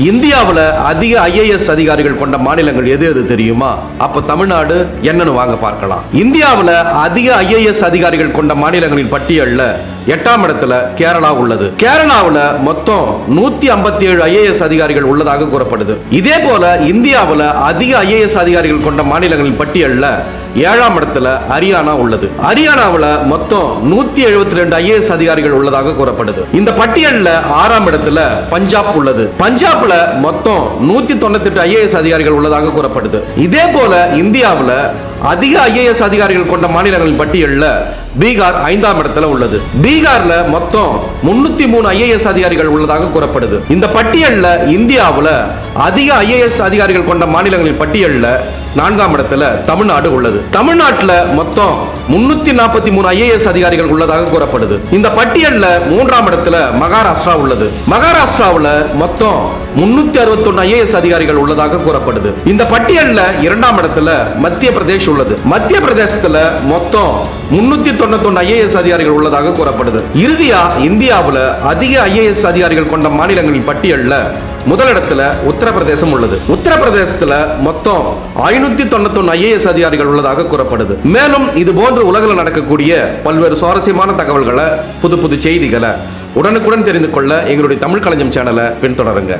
இந்தியாவில் அதிக IAS அதிகாரிகள் கொண்ட மாநிலங்கள் எது எது தெரியுமா? அப்ப தமிழ்நாடு என்னன்னு வாங்க பார்க்கலாம். இந்தியாவில் அதிக IAS அதிகாரிகள் கொண்ட மாநிலங்களின் பட்டியல்ல 8ஆம் இடத்துல கேரளா உள்ளது. கேரளாவில் மொத்தம் 157 IAS அதிகாரிகள் உள்ளதாக கூறப்படுது. இதே போல இந்தியாவில் அதிக IAS அதிகாரிகள் கொண்ட மாநிலங்களின் பட்டியல்ல 7ஆம் இடத்துல ஹரியானா உள்ளது. ஹரியானாவில் மொத்தம் 172 IAS அதிகாரிகள் உள்ளதாக கூறப்படுது. இந்த பட்டியல்ல 6ஆம் இடத்துல பஞ்சாப் உள்ளது. பஞ்சாப்ல மொத்தம் 198 IAS அதிகாரிகள் உள்ளதாக கூறப்படுது. இதே போல இந்தியாவில் அதிக IAS அதிகாரிகள் கொண்ட மாநிலங்களின் பட்டியல்ல பீகார் 5ஆம் இடத்துல உள்ளது. பீகார்ல மொத்தம் 303 IAS அதிகாரிகள் உள்ளதாக கூறப்படுது. இந்த பட்டியல்ல இந்தியாவில் அதிக IAS அதிகாரிகள் கொண்ட மாநிலங்களின் பட்டியல்ல 4ஆம் இடத்துல தமிழ்நாடு உள்ளது. தமிழ்நாட்டில் மொத்தம் 343 IAS அதிகாரிகள் உள்ளதாக கூறப்படுது. இந்த பட்டியல்ல 3ஆம் இடத்துல மகாராஷ்டிரா உள்ளது. மகாராஷ்டிராவில் மொத்தம் 361 IAS அதிகாரிகள் உள்ளதாக கூறப்படுது. இந்த பட்டியல்ல 2ஆம் இடத்துல மத்திய பிரதேஷ் உள்ளது. மத்திய பிரதேசத்துல மொத்தம் 391 IAS அதிகாரிகள் உள்ளதாக கூறப்படுது. இறுதியா இந்தியாவில் அதிக IAS அதிகாரிகள் கொண்ட மாநிலங்களின் பட்டியல்ல முதலிடத்துல உத்தரப்பிரதேசம் உள்ளது. உத்தரப்பிரதேசத்துல மொத்தம் 591 IAS அதிகாரிகள் உள்ளதாக கூறப்படுது. மேலும் இது போன்று உலகில் நடக்கக்கூடிய பல்வேறு சுவாரஸ்யமான தகவல்களை, புது புது செய்திகளை உடனுக்குடன் தெரிந்து கொள்ள எங்களுடைய தமிழ் களஞ்சியம் சேனலை பின்தொடருங்க.